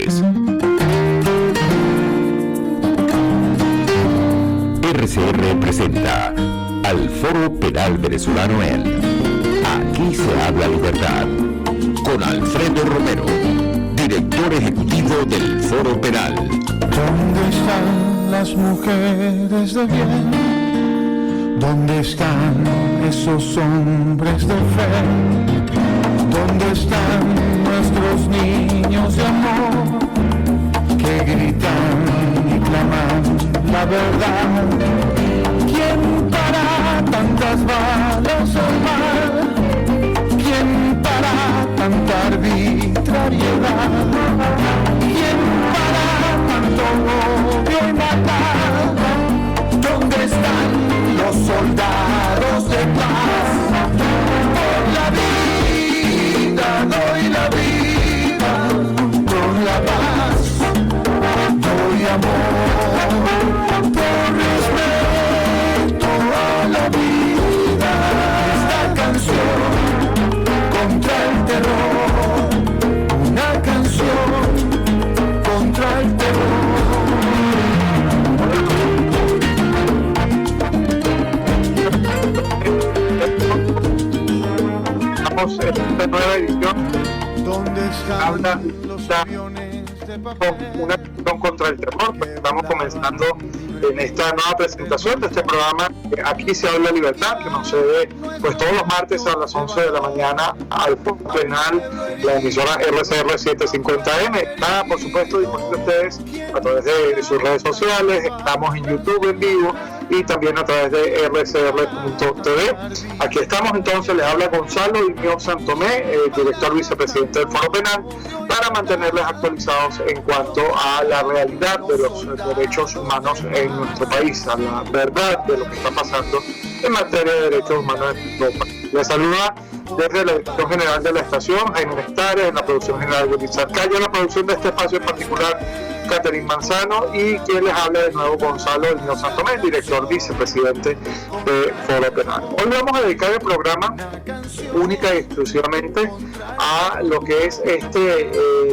Penales. RCR presenta al Foro Penal Venezolano Aquí se habla libertad, con Alfredo Romero, director ejecutivo del Foro Penal. ¿Dónde están las mujeres de bien? ¿Dónde están esos hombres de fe? ¿Dónde están nuestros niños de amor que gritan y claman la verdad? ¿Quién para tantas balas al mar? ¿Quién para tanta arbitrariedad? ¿Quién para tanto odio y matar? ¿Dónde están los soldados de paz? Por la vida doy la vida, por la paz doy amor, por respeto a la vida. Esta canción contra el terror, una canción contra el terror. En esta nueva edición habla una acción contra el terror. Pues estamos comenzando en esta nueva presentación de este programa Aquí se habla libertad, que nos cede pues todos los martes a las 11 de la mañana al Foro Penal, la emisora RCR 750M. Está por supuesto disponible a ustedes a través de sus redes sociales. Estamos en YouTube en vivo y también a través de rcr.tv. Aquí estamos entonces, les habla Gonzalo Iñigo Santomé, director vicepresidente del Foro Penal, para mantenerles actualizados en cuanto a la realidad de los derechos humanos en nuestro país, a la verdad de lo que está pasando en materia de derechos humanos en Europa. Les saluda desde la dirección general de la estación, Jaime Nestares, en la producción general de Wilson Calle, en la producción de este espacio en particular, Catherine Manzano, y quien les habla de nuevo, Gonzalo Iñigo Santomé, director vicepresidente de Foro Penal. Hoy vamos a dedicar el programa única y exclusivamente a lo que es este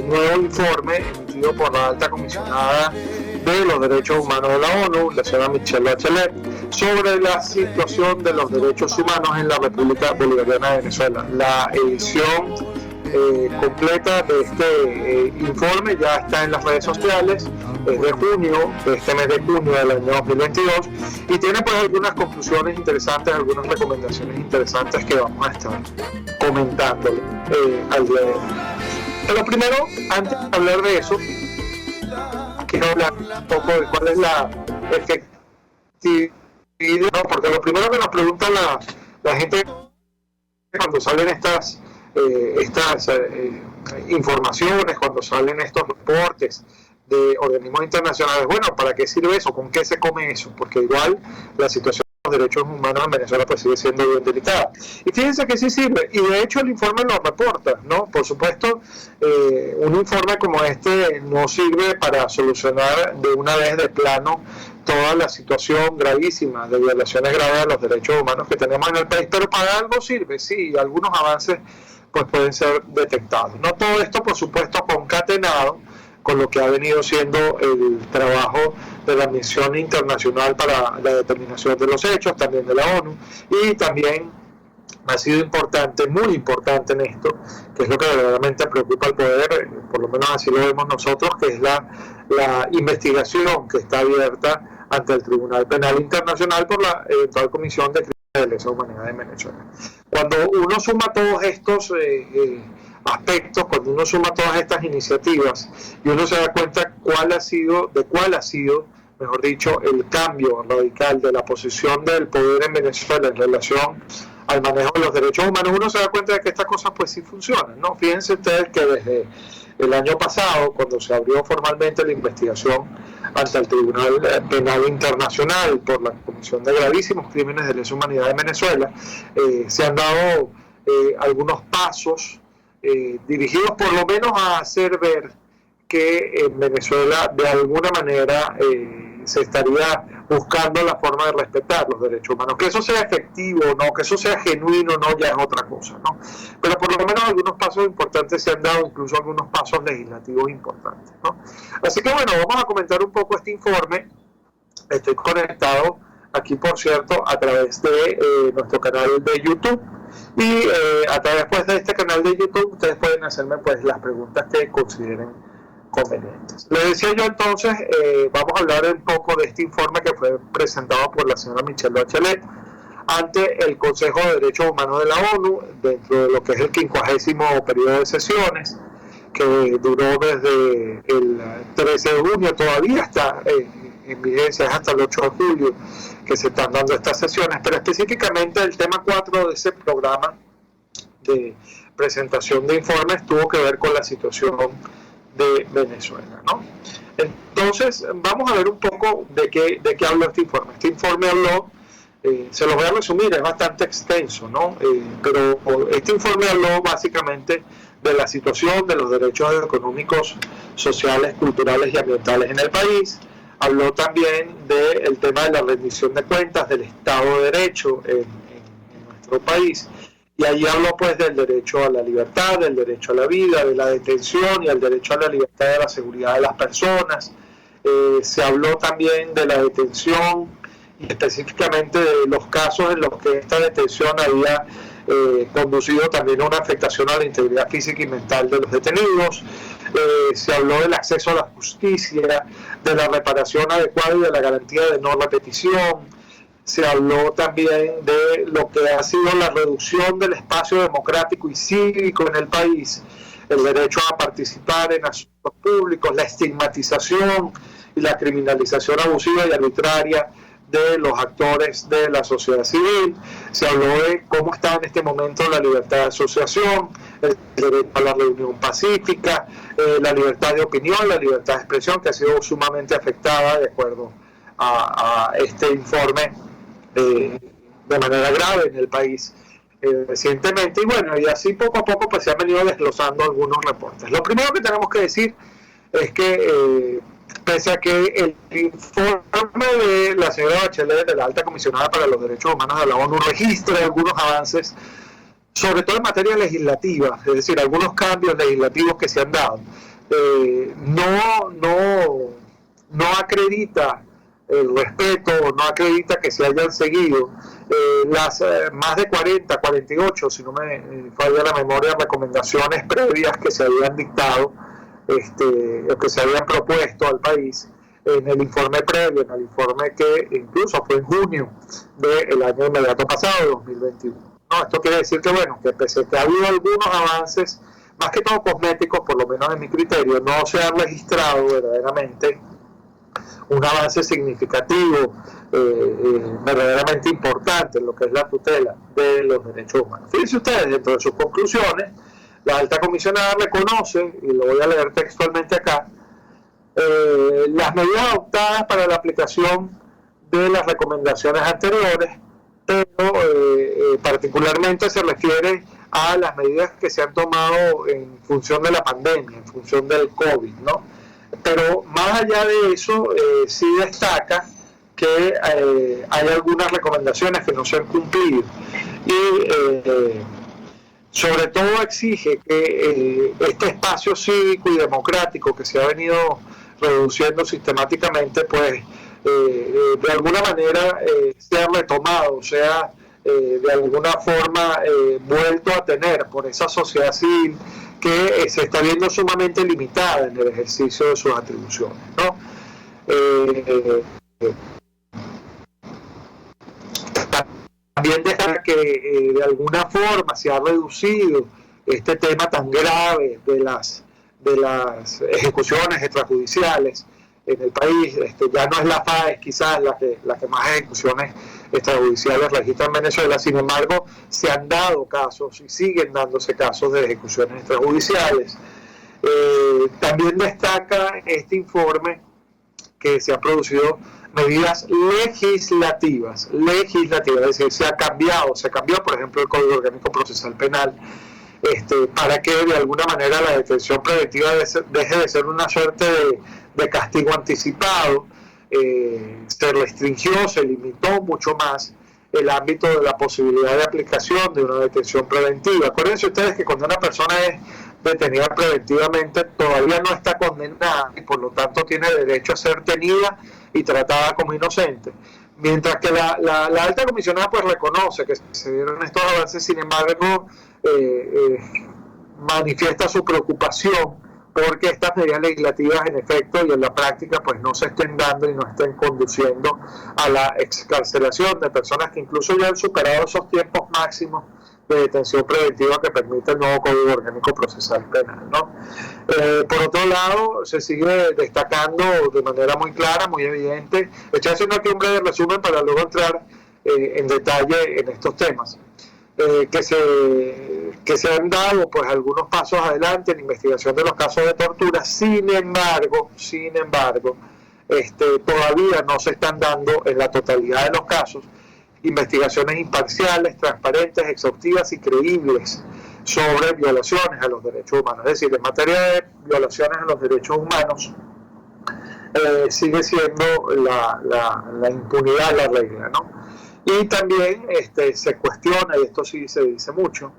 nuevo informe emitido por la alta comisionada de los derechos humanos de la ONU, la señora Michelle Bachelet, sobre la situación de los derechos humanos en la República Bolivariana de Venezuela. La edición completa de este informe ya está en las redes sociales, es de junio, de este mes de junio del año 2022, y tiene pues algunas conclusiones interesantes, algunas recomendaciones interesantes que vamos a estar comentando al día de hoy. Pero primero, antes de hablar de eso, quiero hablar un poco de cuál es la efectividad, ¿no? Porque lo primero que nos pregunta la gente cuando salen estas informaciones, cuando salen estos reportes de organismos internacionales, bueno, ¿para qué sirve eso? ¿Con qué se come eso? Porque igual la situación de los derechos humanos en Venezuela pues sigue siendo bien delicada. Y fíjense que sí sirve, y de hecho el informe lo reporta, ¿no? Por supuesto, un informe como este no sirve para solucionar de una vez de plano toda la situación gravísima de violaciones graves de los derechos humanos que tenemos en el país, pero para algo sirve, sí, y algunos avances pues pueden ser detectados. No todo esto, por supuesto, concatenado con lo que ha venido siendo el trabajo de la Misión Internacional para la Determinación de los Hechos, también de la ONU, y también ha sido importante, muy importante en esto, que es lo que verdaderamente preocupa al poder, por lo menos así lo vemos nosotros, que es la investigación que está abierta ante el Tribunal Penal Internacional por la eventual Comisión de Crímenes de Lesa Humanidad en Venezuela. Cuando uno suma todos estos aspectos, cuando uno suma todas estas iniciativas y uno se da cuenta de cuál ha sido, mejor dicho, el cambio radical de la posición del poder en Venezuela en relación al manejo de los derechos humanos, uno se da cuenta de que estas cosas pues sí funcionan, ¿no? Fíjense ustedes que desde el año pasado, cuando se abrió formalmente la investigación ante el Tribunal Penal Internacional por la Comisión de Gravísimos Crímenes de Lesa Humanidad en Venezuela, se han dado algunos pasos dirigidos por lo menos a hacer ver que en Venezuela de alguna manera se estaría buscando la forma de respetar los derechos humanos. Que eso sea efectivo, no, que eso sea genuino, no, ya es otra cosa, ¿no? Pero por lo menos algunos pasos importantes se han dado, incluso algunos pasos legislativos importantes, ¿no? Así que bueno, vamos a comentar un poco este informe. Estoy conectado aquí, por cierto, a través de nuestro canal de YouTube, y a través pues, de este canal de YouTube ustedes pueden hacerme pues las preguntas que consideren convenientes. Les decía yo entonces, vamos a hablar un poco de este informe que fue presentado por la señora Michelle Bachelet ante el Consejo de Derechos Humanos de la ONU, dentro de lo que es el 50º periodo de sesiones, que duró desde el 13 de junio, todavía está en vigencia, es hasta el 8 de julio que se están dando estas sesiones, pero específicamente el tema 4 de ese programa de presentación de informes tuvo que ver con la situación de Venezuela, ¿no? Entonces, vamos a ver un poco de qué habló este informe. Este informe habló, se los voy a resumir, es bastante extenso, ¿no? Pero este informe habló básicamente de la situación de los derechos económicos, sociales, culturales y ambientales en el país. Habló también del tema de la rendición de cuentas, del Estado de Derecho en nuestro país. Y allí habló pues del derecho a la libertad, del derecho a la vida, de la detención y el derecho a la libertad y a la seguridad de las personas. Se habló también de la detención y específicamente de los casos en los que esta detención había conducido también a una afectación a la integridad física y mental de los detenidos. Se habló del acceso a la justicia, de la reparación adecuada y de la garantía de no repetición. Se habló también de lo que ha sido la reducción del espacio democrático y cívico en el país, el derecho a participar en asuntos públicos, la estigmatización y la criminalización abusiva y arbitraria de los actores de la sociedad civil. Se habló de cómo está en este momento la libertad de asociación, el derecho a la reunión pacífica, la libertad de opinión, la libertad de expresión, que ha sido sumamente afectada de acuerdo a este informe de manera grave en el país recientemente. Y bueno, y así poco a poco pues se han venido desglosando algunos reportes. Lo primero que tenemos que decir es que pese a que el informe de la señora Bachelet, de la alta comisionada para los derechos humanos de la ONU, registra algunos avances, sobre todo en materia legislativa, es decir, algunos cambios legislativos que se han dado, no acredita el respeto, no acredita que se hayan seguido las más de 48, si no me falla la memoria, recomendaciones previas que se habían dictado, que se habían propuesto al país en el informe previo, en el informe que incluso fue en junio del año inmediato pasado, 2021. No, esto quiere decir que, bueno, que pese a que ha habido algunos avances, más que todo cosméticos, por lo menos en mi criterio, no se ha registrado verdaderamente un avance significativo, verdaderamente importante en lo que es la tutela de los derechos humanos. Fíjense ustedes, dentro de sus conclusiones, la alta comisionada reconoce, y lo voy a leer textualmente acá, las medidas adoptadas para la aplicación de las recomendaciones anteriores, pero particularmente se refiere a las medidas que se han tomado en función de la pandemia, en función del COVID, ¿no? Pero más allá de eso, sí destaca que hay algunas recomendaciones que no se han cumplido y sobre todo exige que este espacio cívico y democrático que se ha venido reduciendo sistemáticamente, pues de alguna manera sea retomado, sea de alguna forma vuelto a tener por esa sociedad civil que se está viendo sumamente limitada en el ejercicio de sus atribuciones, ¿no? También dejar que de alguna forma se ha reducido este tema tan grave de las ejecuciones extrajudiciales en el país. Ya no es la FAES quizás la que más ejecuciones extrajudiciales registra en Venezuela, sin embargo se han dado casos y siguen dándose casos de ejecuciones extrajudiciales. También destaca este informe que se han producido medidas legislativas, es decir, se cambió por ejemplo el Código Orgánico Procesal Penal, para que de alguna manera la detención preventiva deje de ser una suerte de castigo anticipado. se restringió, se limitó mucho más el ámbito de la posibilidad de aplicación de una detención preventiva. Acuérdense ustedes que cuando una persona es detenida preventivamente todavía no está condenada y por lo tanto tiene derecho a ser tenida y tratada como inocente. Mientras que la alta comisionada pues reconoce que se dieron estos avances, sin embargo manifiesta su preocupación porque estas medidas legislativas en efecto y en la práctica pues no se estén dando y no estén conduciendo a la excarcelación de personas que incluso ya han superado esos tiempos máximos de detención preventiva que permite el nuevo Código Orgánico Procesal Penal, ¿no? Por otro lado, se sigue destacando de manera muy clara, muy evidente. Estoy haciendo aquí un breve resumen para luego entrar en detalle en estos temas. Que se han dado pues algunos pasos adelante en investigación de los casos de tortura. Sin embargo, todavía no se están dando en la totalidad de los casos investigaciones imparciales, transparentes, exhaustivas y creíbles sobre violaciones a los derechos humanos. Es decir, en materia de violaciones a los derechos humanos sigue siendo la impunidad la regla, ¿no? Y también se cuestiona, y esto sí se dice mucho,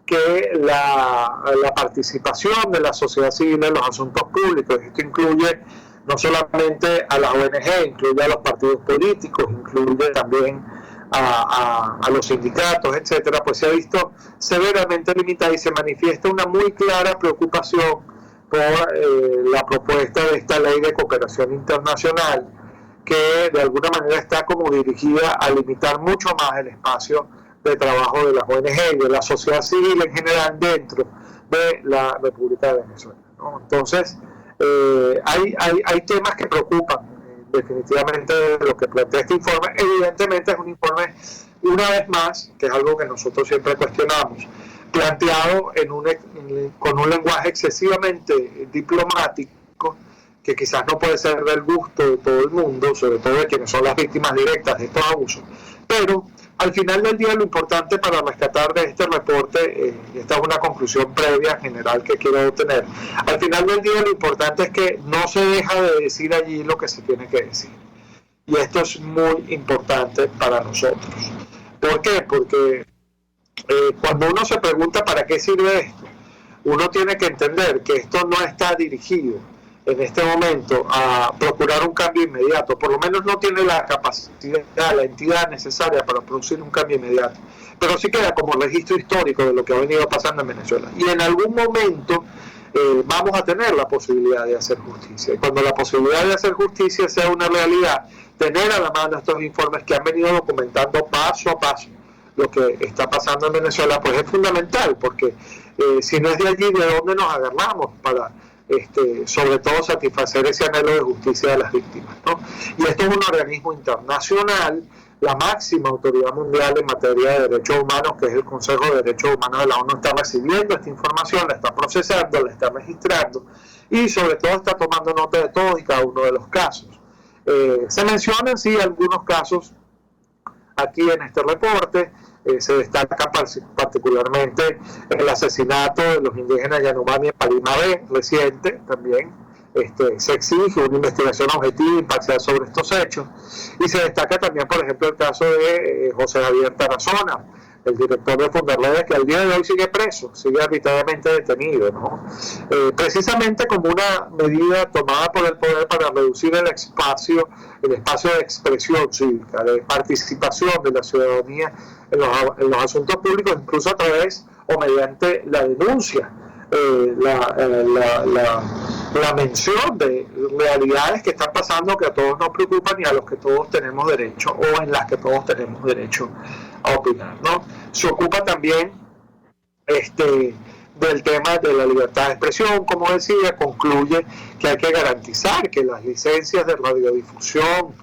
que la participación de la sociedad civil en los asuntos públicos, esto incluye no solamente a las ONG, incluye a los partidos políticos, incluye también a los sindicatos, etcétera, pues se ha visto severamente limitada y se manifiesta una muy clara preocupación por la propuesta de esta ley de cooperación internacional, que de alguna manera está como dirigida a limitar mucho más el espacio de trabajo de las ONG y de la sociedad civil en general dentro de la República de Venezuela, ¿no? Entonces, hay temas que preocupan definitivamente de lo que plantea este informe. Evidentemente es un informe, una vez más, que es algo que nosotros siempre cuestionamos, planteado con un lenguaje excesivamente diplomático, que quizás no puede ser del gusto de todo el mundo, sobre todo de quienes son las víctimas directas de estos abusos, pero al final del día lo importante para rescatar de este reporte, y esta es una conclusión previa general que quiero obtener, al final del día lo importante es que no se deja de decir allí lo que se tiene que decir, y esto es muy importante para nosotros. ¿Por qué? Porque cuando uno se pregunta para qué sirve esto, uno tiene que entender que esto no está dirigido en este momento a procurar un cambio inmediato, por lo menos no tiene la capacidad, la entidad necesaria para producir un cambio inmediato, pero sí queda como registro histórico de lo que ha venido pasando en Venezuela, y en algún momento vamos a tener la posibilidad de hacer justicia, y cuando la posibilidad de hacer justicia sea una realidad, tener a la mano estos informes que han venido documentando paso a paso lo que está pasando en Venezuela, pues es fundamental, porque si no es de allí, ¿de dónde nos agarramos para sobre todo satisfacer ese anhelo de justicia de las víctimas, ¿no? Y esto es un organismo internacional, la máxima autoridad mundial en materia de derechos humanos, que es el Consejo de Derechos Humanos de la ONU, está recibiendo esta información, la está procesando, la está registrando y sobre todo está tomando nota de todos y cada uno de los casos. Se mencionan sí algunos casos aquí en este reporte. Se destaca particularmente el asesinato de los indígenas Yanomami en Parimabé, reciente también. Se exige una investigación objetiva e imparcial sobre estos hechos, y se destaca también, por ejemplo, el caso de José Javier Tarazona, el director de Funderredes, que al día de hoy sigue preso, sigue arbitrariamente detenido, ¿no? Precisamente como una medida tomada por el poder para reducir el espacio de expresión cívica, de participación de la ciudadanía en los asuntos públicos, incluso a través o mediante la denuncia, la mención de realidades que están pasando que a todos nos preocupan y a los que todos tenemos derecho, o en las que todos tenemos derecho a opinar, ¿no? Se ocupa también del tema de la libertad de expresión, como decía, concluye que hay que garantizar que las licencias de radiodifusión,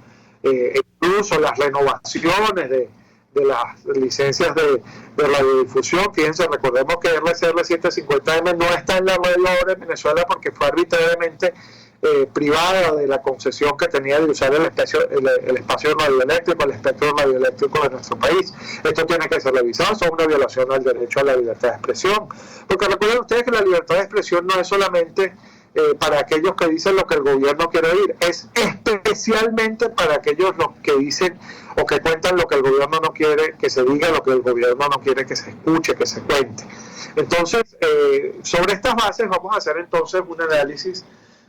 incluso las renovaciones de las licencias de radiodifusión, fíjense, recordemos que RCR 750M no está en la red ahora en Venezuela porque fue arbitrariamente privada de la concesión que tenía de usar el espacio radioeléctrico, el espectro radioeléctrico de nuestro país. Esto tiene que ser revisado, eso es una violación al derecho a la libertad de expresión, porque recuerden ustedes que la libertad de expresión no es solamente para aquellos que dicen lo que el gobierno quiere oír, es especialmente para aquellos los que dicen o que cuentan lo que el gobierno no quiere que se diga, lo que el gobierno no quiere que se escuche, que se cuente. Entonces, sobre estas bases vamos a hacer entonces un análisis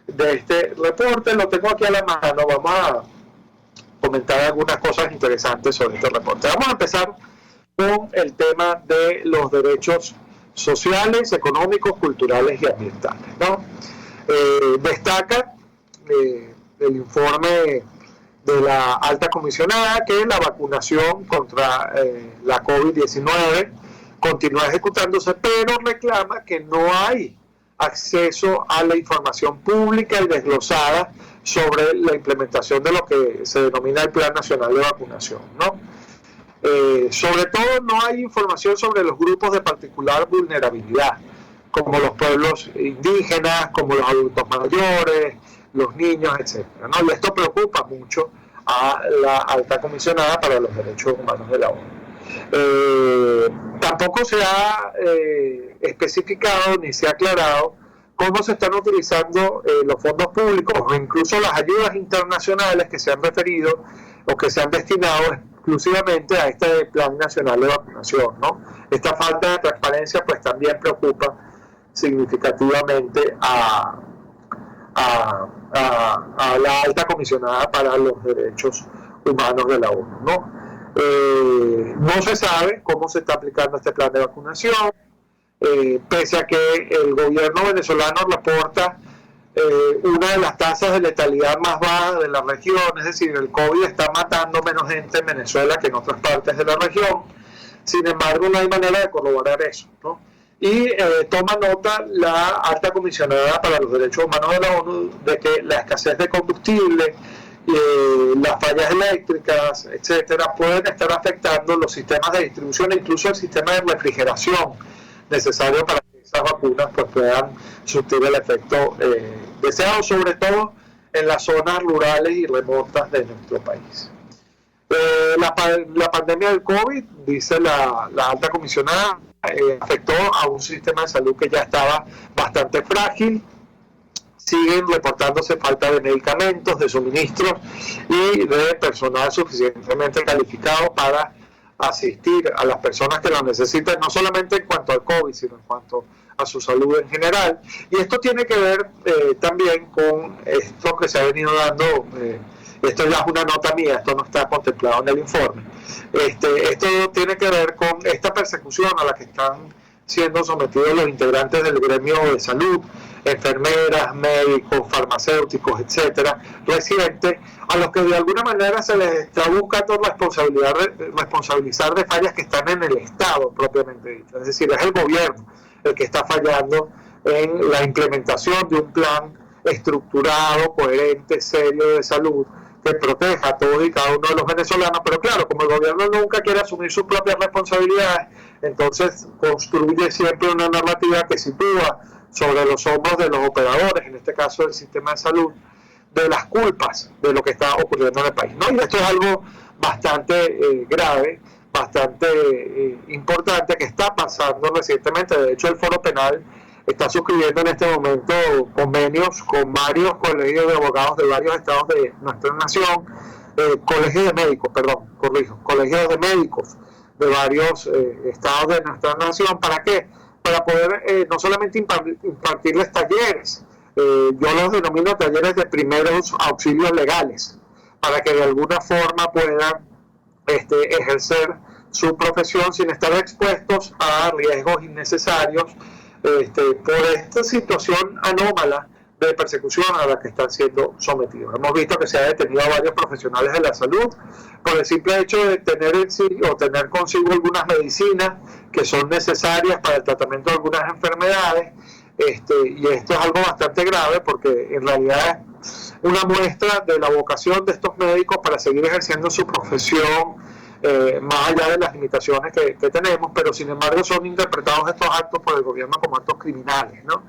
de este reporte. Lo tengo aquí a la mano, vamos a comentar algunas cosas interesantes sobre este reporte. Vamos a empezar con el tema de los derechos sociales, económicos, culturales y ambientales, ¿no? Destaca el informe de la alta comisionada que la vacunación contra la COVID-19 continúa ejecutándose, pero reclama que no hay acceso a la información pública y desglosada sobre la implementación de lo que se denomina el Plan Nacional de Vacunación, ¿no? Sobre todo no hay información sobre los grupos de particular vulnerabilidad, como los pueblos indígenas, como los adultos mayores, los niños, etc., ¿no? Y esto preocupa mucho a la alta comisionada para los derechos humanos de la ONU. Tampoco se ha especificado ni se ha aclarado cómo se están utilizando los fondos públicos o incluso las ayudas internacionales que se han referido o que se han destinado exclusivamente a este Plan Nacional de Vacunación, ¿no? Esta falta de transparencia pues también preocupa significativamente a la alta comisionada para los derechos humanos de la ONU, ¿no? No se sabe cómo se está aplicando este plan de vacunación, pese a que el gobierno venezolano reporta una de las tasas de letalidad más bajas de la región, es decir, el COVID está matando menos gente en Venezuela que en otras partes de la región. Sin embargo, no hay manera de corroborar eso, ¿no? Y toma nota la alta comisionada para los derechos humanos de la ONU de que la escasez de combustible, las fallas eléctricas, etcétera, pueden estar afectando los sistemas de distribución e incluso el sistema de refrigeración necesario para que esas vacunas pues, puedan surtir el efecto deseado, sobre todo en las zonas rurales y remotas de nuestro país. La pandemia del COVID, dice la alta comisionada, afectó a un sistema de salud que ya estaba bastante frágil. Siguen reportándose falta de medicamentos, de suministros y de personal suficientemente calificado para asistir a las personas que lo necesitan, no solamente en cuanto al COVID, sino en cuanto a su salud en general. Y esto tiene que ver también con esto que se ha venido dando, esto ya es una nota mía, esto no está contemplado en el informe. Esto tiene que ver con esta persecución a la que están siendo sometidos los integrantes del gremio de salud, enfermeras, médicos, farmacéuticos, etcétera, residentes, a los que de alguna manera se les está buscando responsabilizar de fallas que están en el Estado propiamente dicho. Es decir, es el gobierno el que está fallando en la implementación de un plan estructurado, coherente, serio de salud que proteja a todos y cada uno de los venezolanos, pero claro, como el gobierno nunca quiere asumir sus propias responsabilidades, entonces construye siempre una narrativa que sitúa sobre los hombros de los operadores, en este caso del sistema de salud, de las culpas de lo que está ocurriendo en el país, ¿no? Y esto es algo bastante grave, bastante importante que está pasando recientemente. De hecho, el Foro Penal está suscribiendo en este momento convenios con varios colegios de abogados de varios estados de nuestra nación, colegios de médicos de varios estados de nuestra nación. ¿Para qué? Para poder no solamente impartirles talleres, yo los denomino talleres de primeros auxilios legales, para que de alguna forma puedan ejercer su profesión sin estar expuestos a riesgos innecesarios por esta situación anómala de persecución a la que están siendo sometidos. Hemos visto que se ha detenido a varios profesionales de la salud por el simple hecho de tener consigo algunas medicinas que son necesarias para el tratamiento de algunas enfermedades, y esto es algo bastante grave porque en realidad es una muestra de la vocación de estos médicos para seguir ejerciendo su profesión más allá de las limitaciones que tenemos, pero sin embargo son interpretados estos actos por el gobierno como actos criminales, ¿no?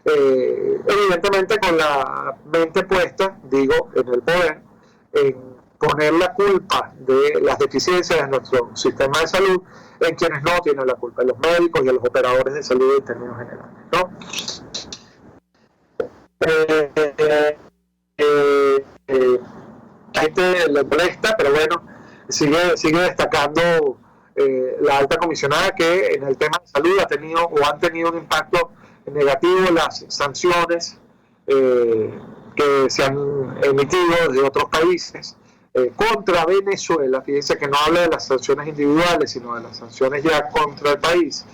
Evidentemente con la mente puesta, digo, en el poder, en poner la culpa de las deficiencias de nuestro sistema de salud en quienes no tienen la culpa, en los médicos y en los operadores de salud en términos generales, ¿no? La gente le molesta, pero bueno, sigue destacando la alta comisionada que en el tema de salud han tenido un impacto negativo las sanciones que se han emitido desde otros países contra Venezuela. Fíjense que no habla de las sanciones individuales, sino de las sanciones ya contra el país,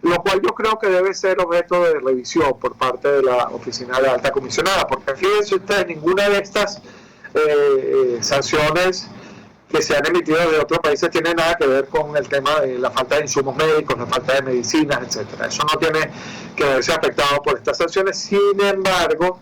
lo cual yo creo que debe ser objeto de revisión por parte de la oficina de alta comisionada, porque fíjense ustedes, ninguna de estas sanciones que se han emitido de otros países tiene nada que ver con el tema de la falta de insumos médicos, la falta de medicinas, etcétera. Eso no tiene que verse afectado por estas sanciones. Sin embargo,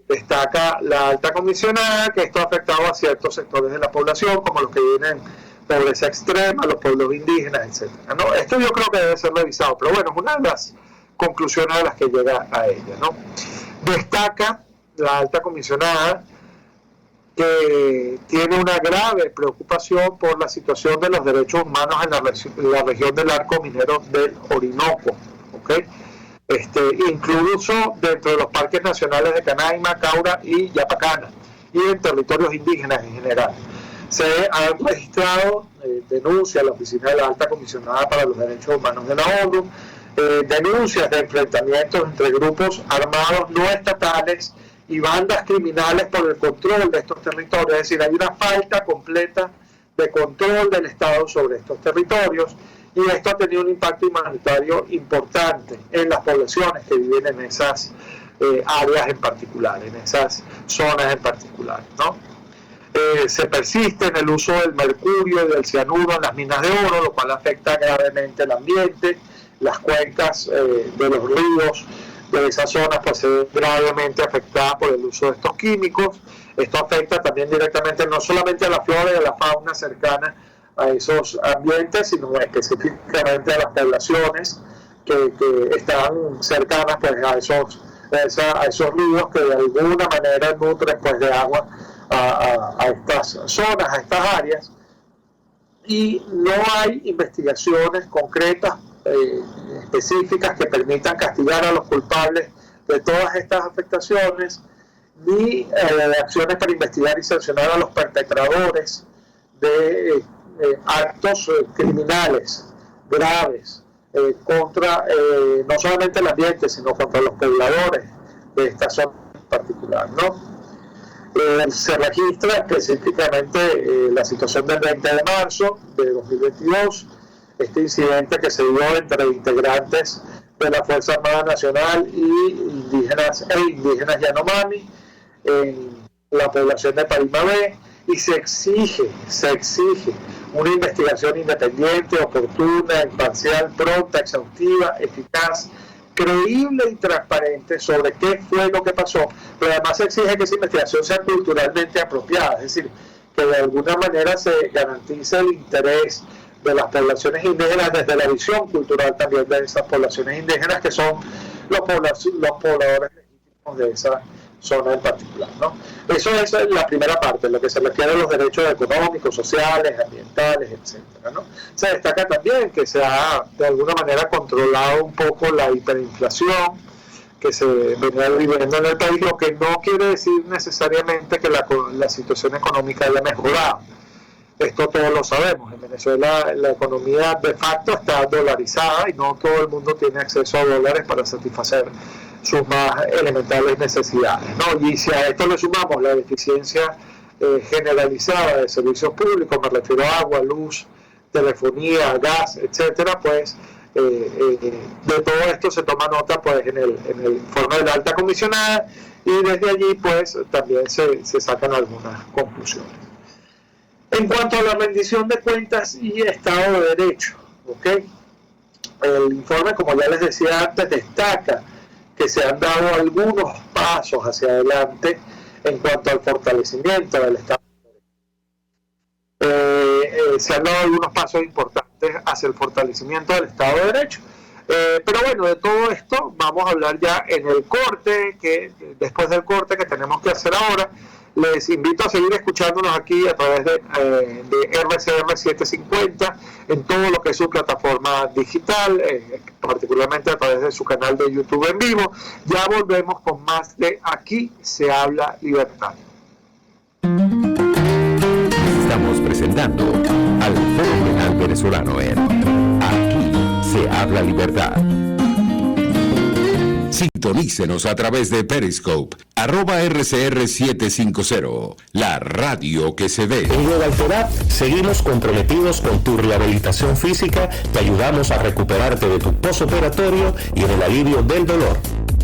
destaca la alta comisionada que esto ha afectado a ciertos sectores de la población, como los que viven en pobreza extrema, los pueblos indígenas, etcétera, ¿no? Esto yo creo que debe ser revisado, pero bueno, es una de las conclusiones a las que llega a ella, ¿no? Destaca la alta comisionada que tiene una grave preocupación por la situación de los derechos humanos en la región del arco minero del Orinoco, ¿okay? Incluso dentro de los parques nacionales de Canaima, Caura y Yapacana, y en territorios indígenas en general. Se han registrado denuncias a la Oficina de la Alta Comisionada para los Derechos Humanos de la ONU, denuncias de enfrentamientos entre grupos armados no estatales y bandas criminales por el control de estos territorios. Es decir, hay una falta completa de control del Estado sobre estos territorios, y esto ha tenido un impacto humanitario importante en las poblaciones que viven en esas áreas en particular, en esas zonas en particular, ¿no? Se persiste en el uso del mercurio y del cianuro en las minas de oro, lo cual afecta gravemente el ambiente. Las cuencas de los ríos de esas zonas pues se ven gravemente afectadas por el uso de estos químicos. Esto afecta también directamente no solamente a la flora y a la fauna cercana a esos ambientes, sino específicamente a las poblaciones que están cercanas pues a esos ríos que de alguna manera nutren pues de agua a estas zonas, a estas áreas, y no hay investigaciones concretas específicas que permitan castigar a los culpables de todas estas afectaciones, ni acciones para investigar y sancionar a los perpetradores de actos criminales graves contra no solamente el ambiente, sino contra los pobladores de esta zona en particular, ¿no? Se registra específicamente la situación del 20 de marzo de 2022, este incidente que se dio entre integrantes de la Fuerza Armada Nacional y indígenas Yanomami en la población de Parimabé, y se exige una investigación independiente, oportuna, imparcial, pronta, exhaustiva, eficaz, creíble y transparente sobre qué fue lo que pasó, pero además se exige que esa investigación sea culturalmente apropiada, es decir, que de alguna manera se garantice el interés de las poblaciones indígenas desde la visión cultural también de esas poblaciones indígenas, que son los pobladores legítimos de esa zona en particular, ¿no? Eso es la primera parte, lo que se refiere a los derechos económicos, sociales, ambientales, etcétera, ¿no? Se destaca también que se ha de alguna manera controlado un poco la hiperinflación que se venía viviendo en el país, lo que no quiere decir necesariamente que la situación económica haya mejorado. Esto todos lo sabemos. En Venezuela la economía de facto está dolarizada y no todo el mundo tiene acceso a dólares para satisfacer sus más elementales necesidades, ¿no? Y si a esto le sumamos la deficiencia generalizada de servicios públicos, me refiero a agua, luz, telefonía, gas, etcétera, pues de todo esto se toma nota pues en el informe de la alta comisionada, y desde allí pues también se sacan algunas conclusiones. En cuanto a la rendición de cuentas y Estado de Derecho, ¿okay? El informe, como ya les decía antes, destaca que se han dado algunos pasos hacia adelante en cuanto al fortalecimiento del Estado de Derecho. Se han dado algunos pasos importantes hacia el fortalecimiento del Estado de Derecho. Pero bueno, de todo esto vamos a hablar ya en el corte, después del corte que tenemos que hacer ahora, Les invito a seguir escuchándonos aquí a través de RCR 750 en todo lo que es su plataforma digital, particularmente a través de su canal de YouTube en vivo. Ya volvemos con más de Aquí se habla libertad. Estamos presentando al Foro Penal Venezolano en Aquí se habla libertad. Sintonícenos a través de Periscope, @RCR750, la radio que se ve. En Global Therap seguimos comprometidos con tu rehabilitación física, te ayudamos a recuperarte de tu postoperatorio y en el alivio del dolor.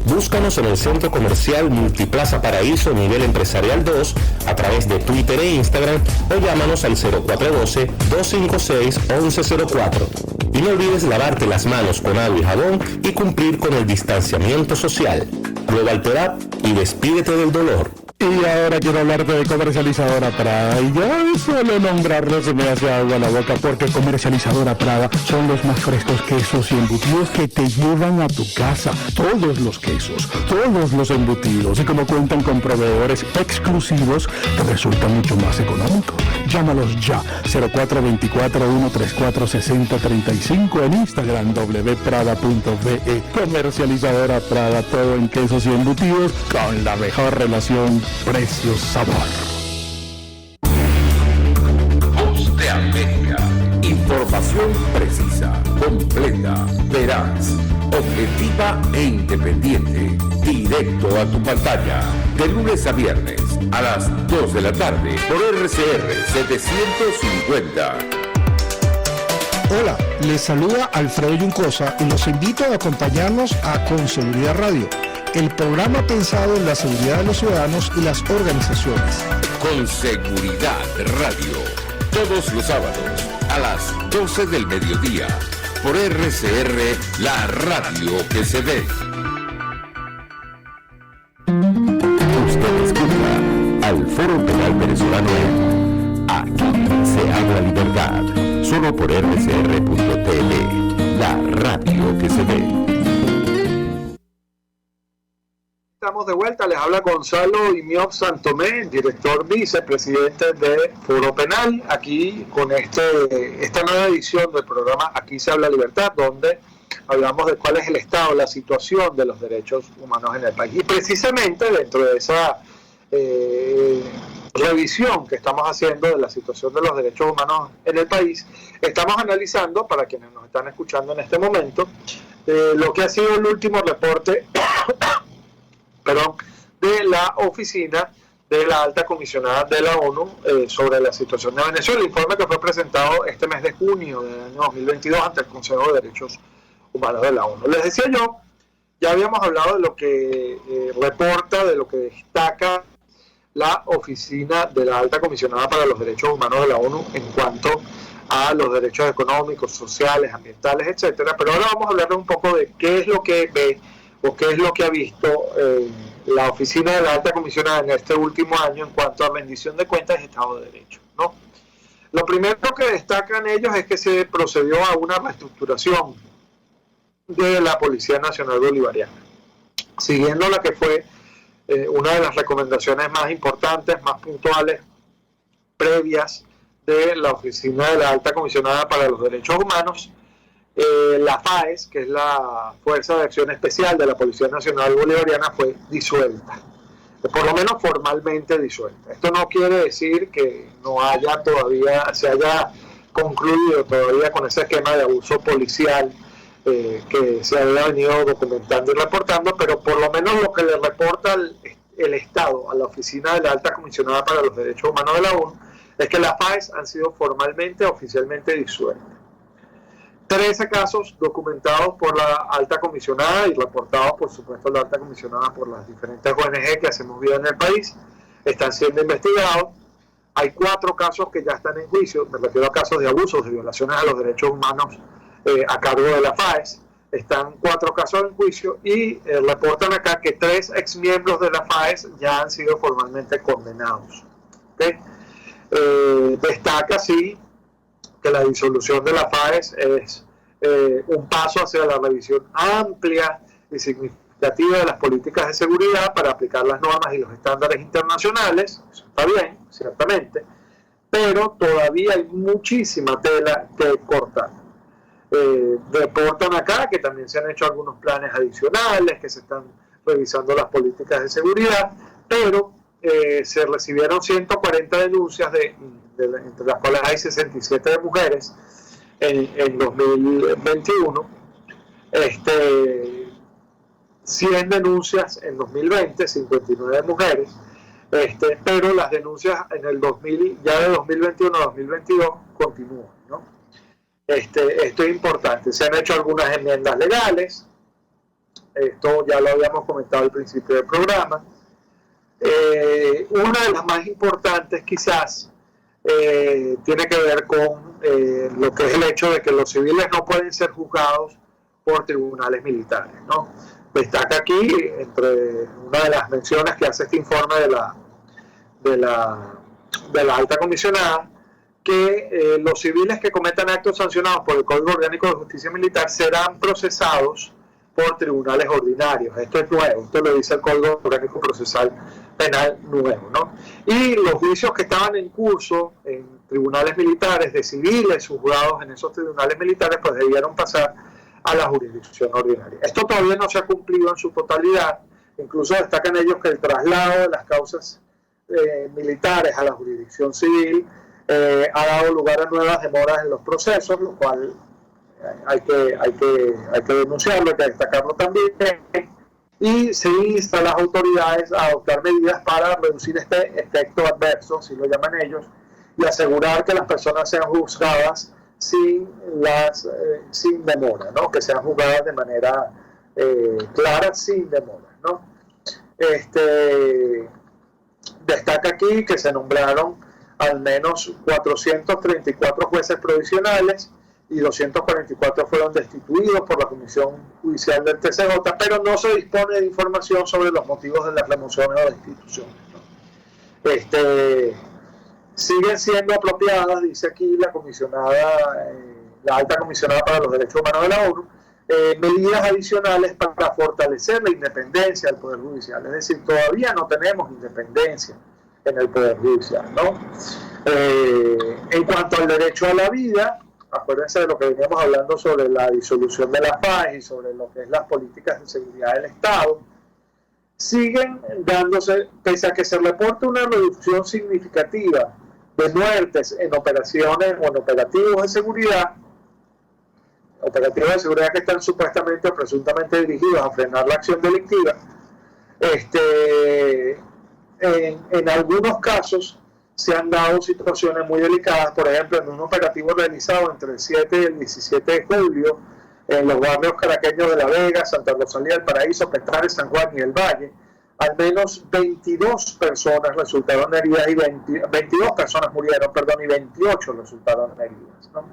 Búscanos en el Centro Comercial Multiplaza Paraíso Nivel Empresarial 2 a través de Twitter e Instagram o llámanos al 0412-256-1104. Y no olvides lavarte las manos con agua y jabón y cumplir con el distanciamiento social. Global Therap y despídete del dolor. Y ahora quiero hablarte de Comercializadora Prada. Y ya solo nombrarlo se me hace agua a la boca, porque Comercializadora Prada son los más frescos quesos y embutidos que te llevan a tu casa. Todos los quesos, todos los embutidos. Y como cuentan con proveedores exclusivos, te resulta mucho más económico. Llámalos ya, 0424-134-6035 en Instagram, wprada.ve. Comercializadora Prada, todo en quesos y embutidos con la mejor relación precio-sabor. Voz de América. Información precisa, completa, veraz, objetiva e independiente. Directo a tu pantalla. De lunes a viernes a las 2 de la tarde por RCR 750. Hola, les saluda Alfredo Yuncosa y los invito a acompañarnos a Con Seguridad Radio, el programa pensado en la seguridad de los ciudadanos y las organizaciones. Con Seguridad Radio, todos los sábados a las 12 del mediodía, por RCR, la radio que se ve. Usted escucha al Foro Penal Venezolano en Aquí se habla libertad, solo por RCR.tv, la radio que se ve. Estamos de vuelta, les habla Gonzalo Imiop Santomé, director vicepresidente de Foro Penal, aquí con esta nueva edición del programa Aquí se habla libertad, donde hablamos de cuál es el estado, la situación de los derechos humanos en el país. Y precisamente dentro de esa revisión que estamos haciendo de la situación de los derechos humanos en el país, estamos analizando, para quienes nos están escuchando en este momento, lo que ha sido el último reporte de la oficina de la alta comisionada de la ONU sobre la situación de Venezuela, el informe que fue presentado este mes de junio del año 2022 ante el Consejo de Derechos Humanos de la ONU. Les decía yo, ya habíamos hablado de lo que reporta, de lo que destaca la oficina de la alta comisionada para los derechos humanos de la ONU en cuanto a los derechos económicos, sociales, ambientales, etcétera. Pero ahora vamos a hablar un poco de qué es lo que ve o qué es lo que ha visto la oficina de la alta comisionada en este último año en cuanto a rendición de cuentas y Estado de Derecho, ¿no? Lo primero que destacan ellos es que se procedió a una reestructuración de la Policía Nacional Bolivariana, siguiendo la que fue una de las recomendaciones más importantes, más puntuales, previas de la oficina de la alta comisionada para los derechos humanos. La FAES, que es la Fuerza de Acción Especial de la Policía Nacional Bolivariana, fue disuelta, por lo menos formalmente disuelta. Esto no quiere decir que no haya todavía, se haya concluido todavía con ese esquema de abuso policial que se había venido documentando y reportando, pero por lo menos lo que le reporta el Estado a la oficina de la alta comisionada para los derechos humanos de la ONU es que las FAES han sido formalmente, oficialmente disueltas. 13 casos documentados por la alta comisionada y reportados, por supuesto, la alta comisionada por las diferentes ONG que hacemos vida en el país, están siendo investigados. Hay 4 casos que ya están en juicio, me refiero a casos de abusos, de violaciones a los derechos humanos a cargo de la FAES. Están 4 casos en juicio y reportan acá que 3 exmiembros de la FAES ya han sido formalmente condenados. ¿Okay? Destaca, sí, que la disolución de la FAES es un paso hacia la revisión amplia y significativa de las políticas de seguridad para aplicar las normas y los estándares internacionales. está bien, ciertamente, pero todavía hay muchísima tela que cortar. Reportan acá que también se han hecho algunos planes adicionales, que se están revisando las políticas de seguridad, pero se recibieron 140 denuncias, entre las cuales hay 67 de mujeres en 2021, 100 denuncias en 2020, 59 de mujeres, pero las denuncias en el 2000, ya de 2021 a 2022 continúan, ¿no? Esto es importante. Se han hecho algunas enmiendas legales, esto ya lo habíamos comentado al principio del programa. Una de las más importantes quizás tiene que ver con lo que es el hecho de que los civiles no pueden ser juzgados por tribunales militares, ¿no? Destaca aquí, entre una de las menciones que hace este informe de la alta comisionada, que los civiles que cometan actos sancionados por el Código Orgánico de Justicia Militar serán procesados por tribunales ordinarios. Esto es nuevo, esto lo dice el Código Orgánico Procesal Penal nuevo, ¿no? Y los juicios que estaban en curso en tribunales militares de civiles juzgados en esos tribunales militares, pues debieron pasar a la jurisdicción ordinaria. Esto todavía no se ha cumplido en su totalidad. Incluso destacan ellos que el traslado de las causas militares a la jurisdicción civil ha dado lugar a nuevas demoras en los procesos, lo cual hay que denunciarlo, hay que destacarlo también, y se insta a las autoridades a adoptar medidas para reducir este efecto adverso, si lo llaman ellos, y asegurar que las personas sean juzgadas sin demora, ¿no? Que sean juzgadas de manera clara, sin demora, ¿no? Destaca aquí que se nombraron al menos 434 jueces provisionales y 244 fueron destituidos por la Comisión Judicial del TCJ, pero no se dispone de información sobre los motivos de las remociones o destituciones, ¿no? Siguen siendo apropiadas, dice aquí la alta comisionada para los derechos humanos de la ONU, medidas adicionales para fortalecer la independencia del Poder Judicial. Es decir, todavía no tenemos independencia en el Poder Judicial, ¿no? En cuanto al derecho a la vida, acuérdense de lo que veníamos hablando sobre la disolución de la FAES y sobre lo que es las políticas de seguridad del Estado, siguen dándose, pese a que se reporta una reducción significativa de muertes en operaciones o en operativos de seguridad que están supuestamente o presuntamente dirigidos a frenar la acción delictiva, en algunos casos se han dado situaciones muy delicadas. Por ejemplo, en un operativo realizado entre el 7 y el 17 de julio en los barrios caraqueños de La Vega, Santa Rosalía del Paraíso, Petare, San Juan y El Valle, al menos 22 personas resultaron heridas y 22 personas murieron, y 28 resultaron heridas, ¿no?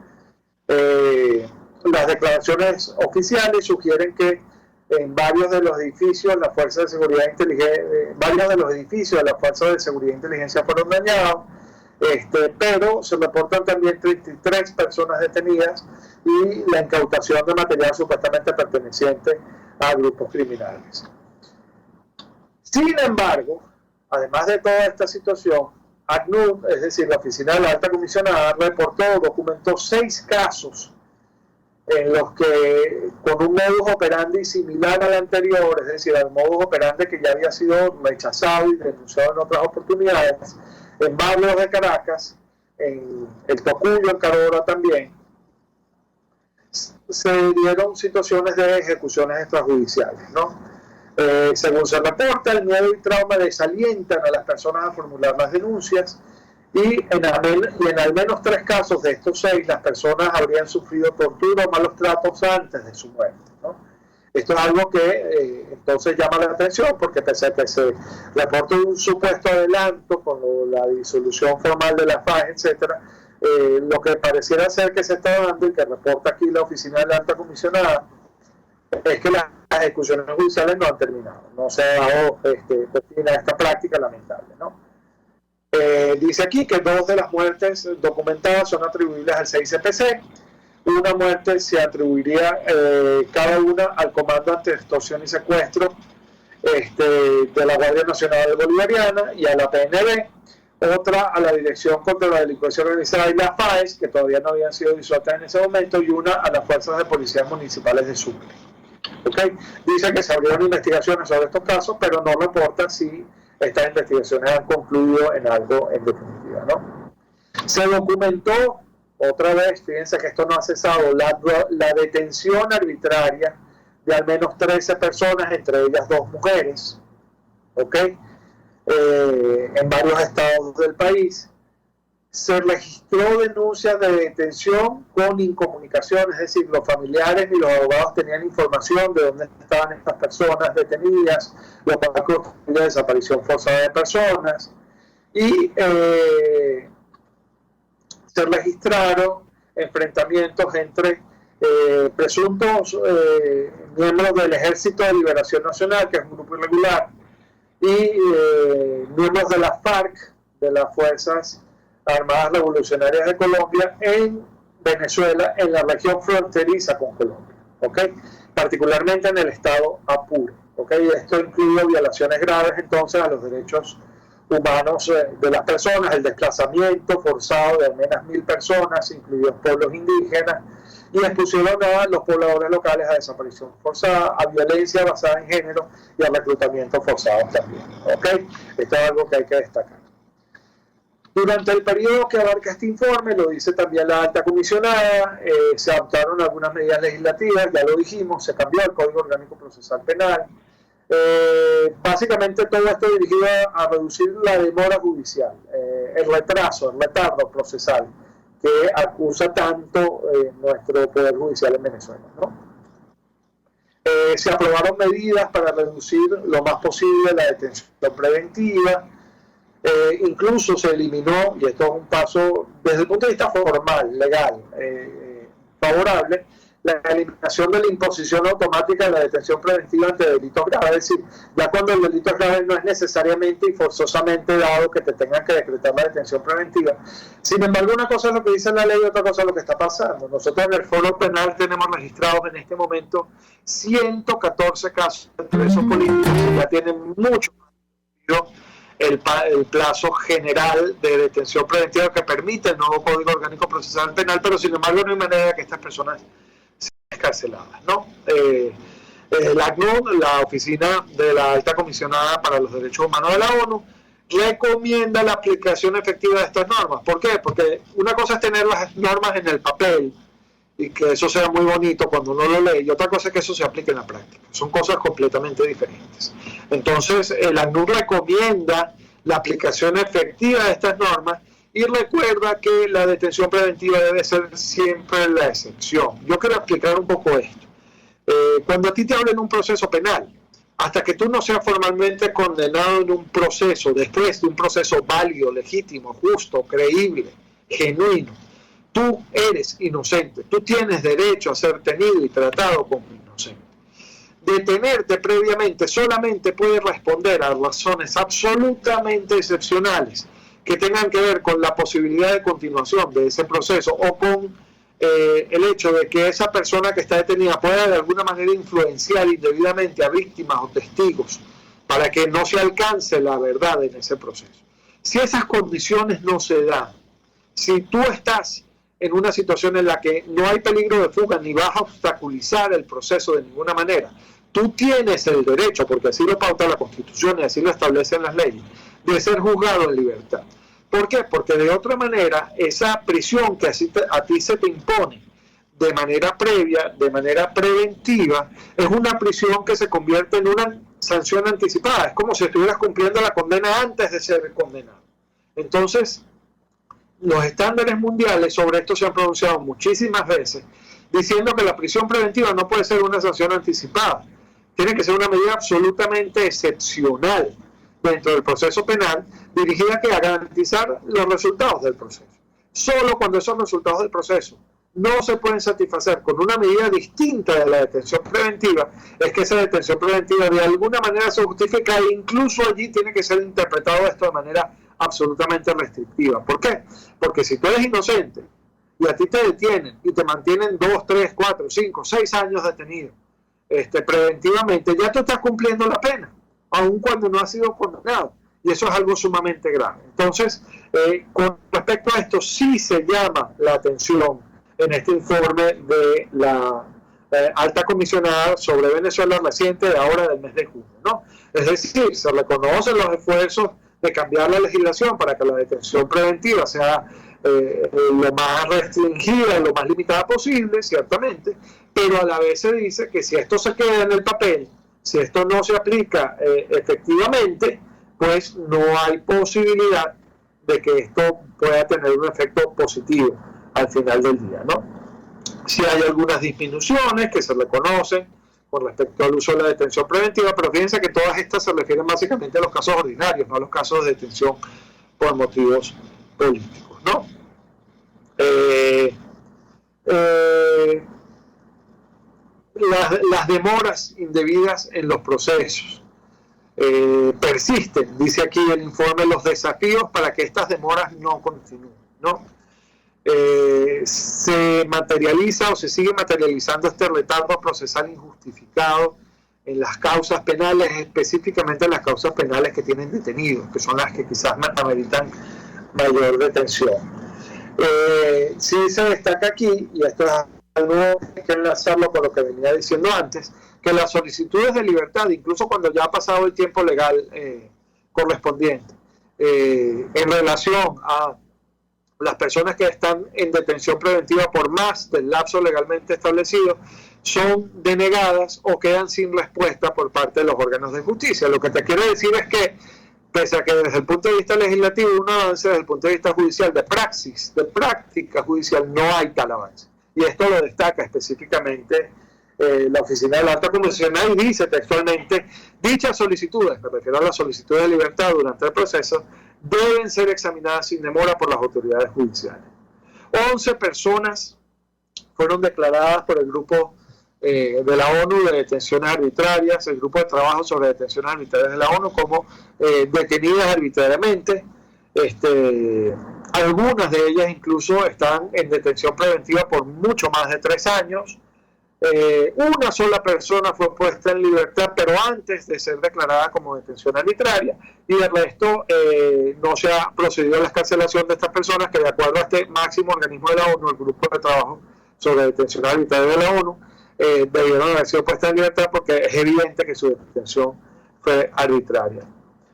Las declaraciones oficiales sugieren que en varios de los edificios la Fuerza de Seguridad varios de los edificios de la Fuerza de Seguridad e Inteligencia fueron dañados, pero se reportan también 33 personas detenidas y la incautación de material supuestamente perteneciente a grupos criminales. Sin embargo, además de toda esta situación, ACNUR, es decir, la Oficina de la Alta Comisionada, documentó 6 casos en los que, con un modus operandi similar al anterior, es decir, al modus operandi que ya había sido rechazado y denunciado en otras oportunidades, en barrios de Caracas, en el Tocuyo, en Carora también, se dieron situaciones de ejecuciones extrajudiciales, ¿no? Según se reporta, el miedo y trauma desalientan a las personas a formular las denuncias y en al menos 3 casos de estos 6 las personas habrían sufrido tortura o malos tratos antes de su muerte, ¿no? Esto es algo que entonces llama la atención, porque pese a que se reporta un supuesto adelanto con la disolución formal de la FAES, etcétera, lo que pareciera ser que se está dando y que reporta aquí la Oficina de la Alta Comisionada es que las ejecuciones judiciales no han terminado, no se ha dado fin a esta práctica lamentable, ¿no? Dice aquí que 2 de las muertes documentadas son atribuibles al 6CPC, una muerte se atribuiría cada una al Comando Anti-Extorsión y Secuestro de la Guardia Nacional Bolivariana y a la PNB, otra a la Dirección contra la Delincuencia Organizada y la FAES, que todavía no habían sido disueltas en ese momento, y una a las fuerzas de policías municipales de Sucre. ¿Okay? Dice que se abrieron investigaciones sobre estos casos, pero no reporta si estas investigaciones han concluido en algo en definitiva, ¿no? Se documentó, otra vez, fíjense que esto no ha cesado, la detención arbitraria de al menos 13 personas, entre ellas 2 mujeres, ¿ok? En varios estados del país. Se registró denuncias de detención con incomunicación, es decir, los familiares y los abogados tenían información de dónde estaban estas personas detenidas, los bancos de desaparición forzada de personas, y se registraron enfrentamientos entre presuntos miembros del Ejército de Liberación Nacional, que es un grupo irregular, y miembros de la FARC, de las Fuerzas Armadas Revolucionarias de Colombia, en Venezuela, en la región fronteriza con Colombia, ¿okay? Particularmente en el estado Apure, ¿okay? Esto incluye violaciones graves entonces a los derechos humanos de las personas, el desplazamiento forzado de al menos 1.000 personas, incluidos pueblos indígenas, y expusieron a los pobladores locales a desaparición forzada, a violencia basada en género y a reclutamiento forzado también, ¿okay? Esto es algo que hay que destacar. Durante el periodo que abarca este informe, lo dice también la alta comisionada, se adoptaron algunas medidas legislativas, ya lo dijimos, se cambió el Código Orgánico Procesal Penal. Básicamente todo esto dirigido a reducir la demora judicial, el retardo procesal que acusa tanto nuestro Poder Judicial en Venezuela, ¿no? Se aprobaron medidas para reducir lo más posible la detención preventiva. Incluso se eliminó, y esto es un paso desde el punto de vista formal, legal, favorable, la eliminación de la imposición automática de la detención preventiva ante delitos graves. Es decir, ya cuando el delito es grave no es necesariamente y forzosamente dado que te tengan que decretar la detención preventiva. Sin embargo, una cosa es lo que dice la ley y otra cosa es lo que está pasando. Nosotros en el Foro Penal tenemos registrados en este momento 114 casos de presos políticos que ya tienen mucho el plazo general de detención preventiva que permite el nuevo Código Orgánico Procesal Penal, pero sin embargo no hay manera de que estas personas sean escarceladas, ¿no? La ACNUD, la Oficina de la Alta Comisionada para los Derechos Humanos de la ONU, recomienda la aplicación efectiva de estas normas. ¿Por qué? Porque una cosa es tener las normas en el papel y que eso sea muy bonito cuando uno lo lee, y otra cosa es que eso se aplique en la práctica. Son cosas completamente diferentes. Entonces, el ACNUR recomienda la aplicación efectiva de estas normas y recuerda que la detención preventiva debe ser siempre la excepción. Yo quiero explicar un poco esto. Cuando a ti te abren un proceso penal, hasta que tú no seas formalmente condenado en un proceso, después de un proceso válido, legítimo, justo, creíble, genuino, tú eres inocente, tú tienes derecho a ser tenido y tratado como inocente. Detenerte previamente solamente puede responder a razones absolutamente excepcionales que tengan que ver con la posibilidad de continuación de ese proceso o con el hecho de que esa persona que está detenida pueda de alguna manera influenciar indebidamente a víctimas o testigos para que no se alcance la verdad en ese proceso. Si esas condiciones no se dan, si tú estás en una situación en la que no hay peligro de fuga ni vas a obstaculizar el proceso de ninguna manera, tú tienes el derecho, porque así lo pauta la Constitución y así lo establecen las leyes, de ser juzgado en libertad. ¿Por qué? Porque de otra manera, esa prisión que a ti se te impone de manera previa, de manera preventiva, es una prisión que se convierte en una sanción anticipada. Es como si estuvieras cumpliendo la condena antes de ser condenado. Entonces, los estándares mundiales sobre esto se han pronunciado muchísimas veces, diciendo que la prisión preventiva no puede ser una sanción anticipada. Tiene que ser una medida absolutamente excepcional dentro del proceso penal, dirigida a garantizar los resultados del proceso. Solo cuando esos resultados del proceso no se pueden satisfacer con una medida distinta de la detención preventiva, es que esa detención preventiva de alguna manera se justifica e incluso allí tiene que ser interpretado esto de manera absolutamente restrictiva. ¿Por qué? Porque si tú eres inocente y a ti te detienen y te mantienen 2, 3, 4, 5, 6 años detenido preventivamente, ya tú estás cumpliendo la pena, aun cuando no has sido condenado. y eso es algo sumamente grave. Entonces, con respecto a esto, sí se llama la atención en este informe de la alta comisionada sobre Venezuela reciente de ahora del mes de junio, ¿no? Es decir, se reconocen los esfuerzos de cambiar la legislación para que la detención preventiva sea lo más restringida, lo más limitada posible, ciertamente, pero a la vez se dice que si esto se queda en el papel, si esto no se aplica efectivamente, pues no hay posibilidad de que esto pueda tener un efecto positivo al final del día, ¿no? Si hay algunas disminuciones que se reconocen con respecto al uso de la detención preventiva, pero fíjense que todas estas se refieren básicamente a los casos ordinarios, no a los casos de detención por motivos políticos, ¿no? Las demoras indebidas en los procesos persisten, dice aquí el informe, los desafíos para que estas demoras no continúen, ¿no? Se materializa o se sigue materializando este retardo procesal injustificado en las causas penales, específicamente en las causas penales que tienen detenidos, que son las que quizás ameritan mayor detención. Sí se destaca aquí, y esto es algo que hay que enlazarlo con lo que venía diciendo antes, que las solicitudes de libertad, incluso cuando ya ha pasado el tiempo legal correspondiente, en relación a las personas que están en detención preventiva por más del lapso legalmente establecido, son denegadas o quedan sin respuesta por parte de los órganos de justicia. Lo que te quiero decir es que, pese a que desde el punto de vista legislativo un avance, desde el punto de vista judicial, de praxis, de práctica judicial, no hay tal avance. Y esto lo destaca específicamente la Oficina de la Alta Comisionada y dice textualmente: dichas solicitudes, me refiero a las solicitudes de libertad durante el proceso, deben ser examinadas sin demora por las autoridades judiciales. 11 personas fueron declaradas por el grupo de la ONU de detenciones arbitrarias, el grupo de trabajo sobre detenciones arbitrarias de la ONU, como detenidas arbitrariamente. Algunas de ellas incluso están en detención preventiva por mucho más de 3 años. Una sola persona fue puesta en libertad, pero antes de ser declarada como detención arbitraria, y el resto no se ha procedido a la excarcelación de estas personas, que de acuerdo a este máximo organismo de la ONU, el grupo de trabajo sobre detención arbitraria de la ONU, debieron haber sido puestas en libertad porque es evidente que su detención fue arbitraria.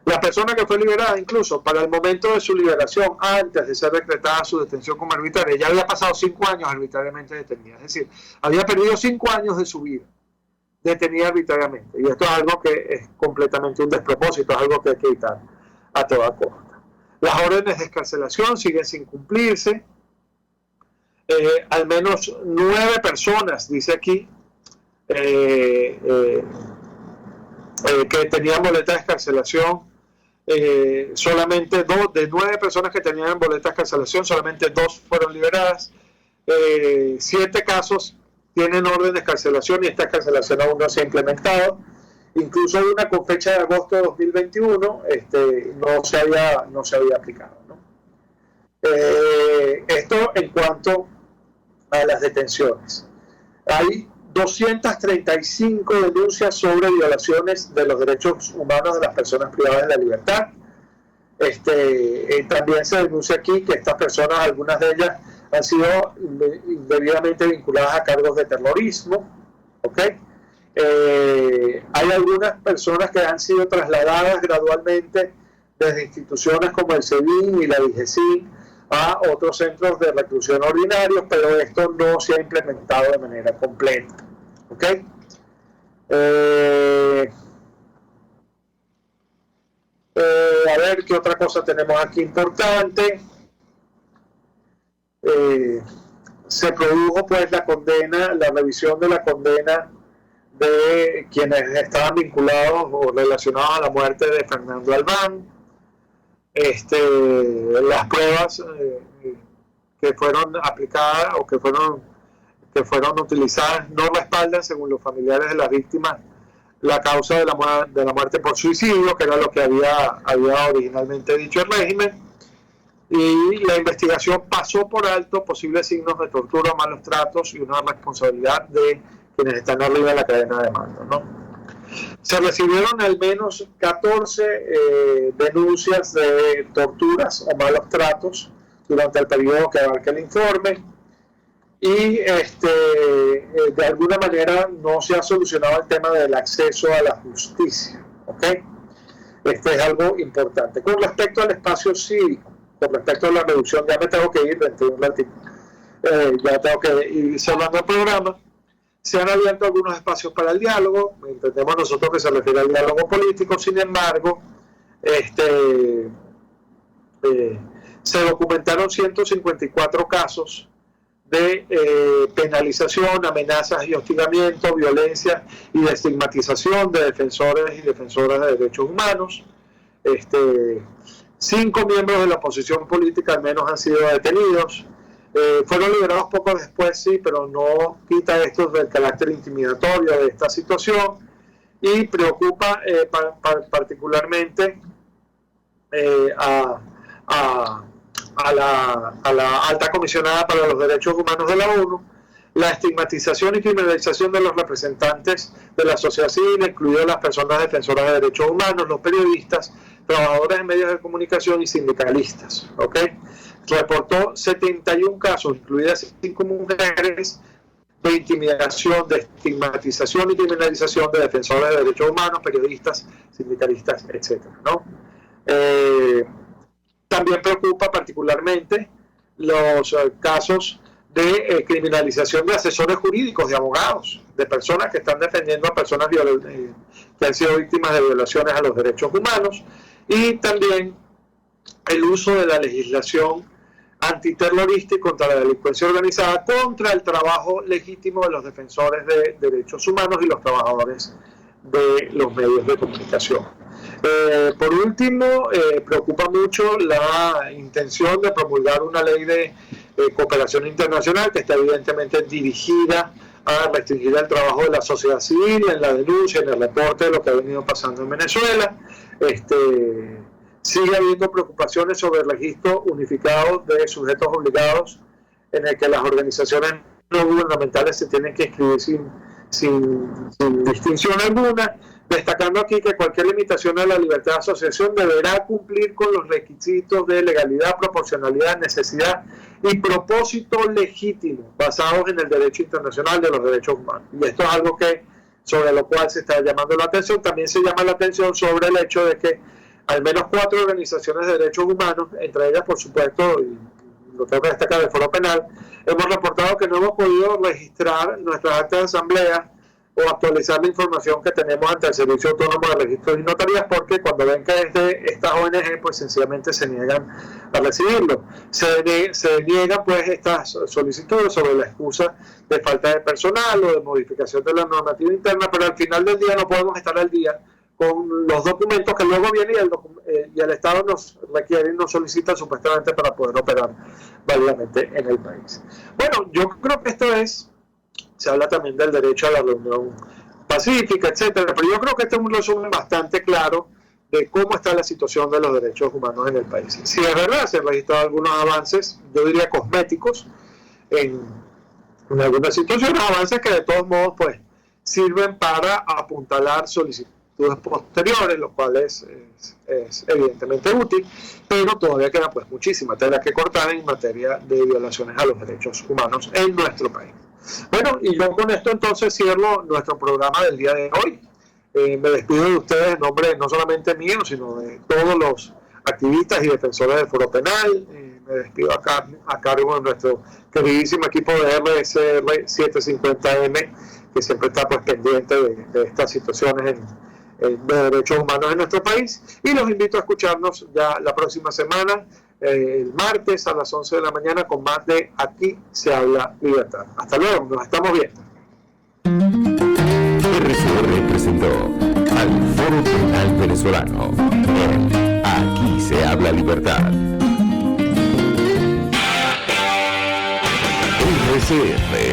La persona que fue liberada, incluso para el momento de su liberación, antes de ser decretada su detención como arbitraria, ya había pasado 5 años arbitrariamente detenida, es decir, había perdido 5 años de su vida detenida arbitrariamente, y esto es algo que es completamente un despropósito, es algo que hay que evitar a toda costa. Las órdenes de excarcelación siguen sin cumplirse. Al menos 9 personas, dice aquí, que tenían boleta de excarcelación, solamente 2 de 9 personas que tenían boleta de excarcelación, solamente 2 fueron liberadas. 7 casos tienen orden de excarcelación y esta excarcelación aún no se ha implementado. Incluso hay una con fecha de agosto de 2021, no se había aplicado, ¿no? Esto en cuanto a las detenciones. Hay 235 denuncias sobre violaciones de los derechos humanos de las personas privadas de la libertad. También se denuncia aquí que estas personas, algunas de ellas, han sido indebidamente vinculadas a cargos de terrorismo. ¿Okay? Hay algunas personas que han sido trasladadas gradualmente desde instituciones como el SEBIN y la DIGESIN a otros centros de reclusión ordinarios, pero esto no se ha implementado de manera completa. ¿Ok? A ver qué otra cosa tenemos aquí importante. Se produjo pues la condena, la revisión de la condena de quienes estaban vinculados o relacionados a la muerte de Fernando Albán. Las pruebas que fueron aplicadas o que fueron utilizadas no respaldan, según los familiares de las víctimas, la causa de la muerte por suicidio, que era lo que había originalmente dicho el régimen, y la investigación pasó por alto posibles signos de tortura, malos tratos y una responsabilidad de quienes están arriba de la cadena de mando, ¿no? Se recibieron al menos 14 denuncias de torturas o malos tratos durante el periodo que abarca el informe, y de alguna manera no se ha solucionado el tema del acceso a la justicia, ¿ok? Este es algo importante. Con respecto al espacio cívico, con respecto a la reducción, ya me tengo que ir dentro de un ratito, ya tengo que ir cerrando el programa. Se han abierto algunos espacios para el diálogo, entendemos nosotros que se refiere al diálogo político. Sin embargo, se documentaron 154 casos de penalización, amenazas y hostigamiento, violencia y de estigmatización de defensores y defensoras de derechos humanos. 5 miembros de la oposición política al menos han sido detenidos. Fueron liberados poco después, sí, pero no quita esto del carácter intimidatorio de esta situación, y preocupa particularmente a la alta comisionada para los derechos humanos de la ONU, la estigmatización y criminalización de los representantes de la sociedad civil, incluidas las personas defensoras de derechos humanos, los periodistas, trabajadores en medios de comunicación y sindicalistas, ¿ok? Reportó 71 casos, incluidas 5 mujeres, de intimidación, de estigmatización y criminalización de defensores de derechos humanos, periodistas, sindicalistas, etc., ¿no? También preocupa particularmente los casos de criminalización de asesores jurídicos, de abogados, de personas que están defendiendo a personas que han sido víctimas de violaciones a los derechos humanos, y también el uso de la legislación antiterrorista y contra la delincuencia organizada, contra el trabajo legítimo de los defensores de derechos humanos y los trabajadores de los medios de comunicación. Por último, preocupa mucho la intención de promulgar una ley de cooperación internacional que está evidentemente dirigida a restringir el trabajo de la sociedad civil en la denuncia, en el reporte de lo que ha venido pasando en Venezuela. Sigue habiendo preocupaciones sobre el registro unificado de sujetos obligados, en el que las organizaciones no gubernamentales se tienen que inscribir sin distinción alguna, destacando aquí que cualquier limitación a la libertad de asociación deberá cumplir con los requisitos de legalidad, proporcionalidad, necesidad y propósito legítimo basados en el derecho internacional de los derechos humanos. Y esto es algo sobre lo cual se está llamando la atención. También se llama la atención sobre el hecho de que al menos 4 organizaciones de derechos humanos, entre ellas por supuesto, y lo tengo que destacar, el Foro Penal, hemos reportado que no hemos podido registrar nuestras actas de asamblea o actualizar la información que tenemos ante el Servicio Autónomo de Registros y Notarías, porque cuando ven que es de estas ONG, pues sencillamente se niegan a recibirlo. Se niegan pues estas solicitudes sobre la excusa de falta de personal o de modificación de la normativa interna, pero al final del día no podemos estar al día con los documentos que luego vienen y el Estado nos requiere y nos solicita supuestamente para poder operar válidamente en el país. Bueno, yo creo que se habla también del derecho a la reunión pacífica, etcétera, pero yo creo que este es un resumen bastante claro de cómo está la situación de los derechos humanos en el país. Si es verdad, se han registrado algunos avances, yo diría cosméticos, en algunas situaciones, avances que de todos modos pues sirven para apuntalar solicitudes posteriores, lo cual es evidentemente útil, pero todavía queda pues muchísima tela que cortar en materia de violaciones a los derechos humanos en nuestro país. Bueno, y yo con esto entonces cierro nuestro programa del día de hoy. Me despido de ustedes en nombre no solamente mío, sino de todos los activistas y defensores del Foro Penal. Me despido a cargo de nuestro queridísimo equipo de RSR 750M, que siempre está pues pendiente de estas situaciones de derechos humanos en nuestro país, y los invito a escucharnos ya la próxima semana, el martes a las 11 de la mañana, con más de Aquí se habla libertad. Hasta luego, nos estamos viendo. RCR presentó al Foro Penal Venezolano en Aquí se habla libertad. RCR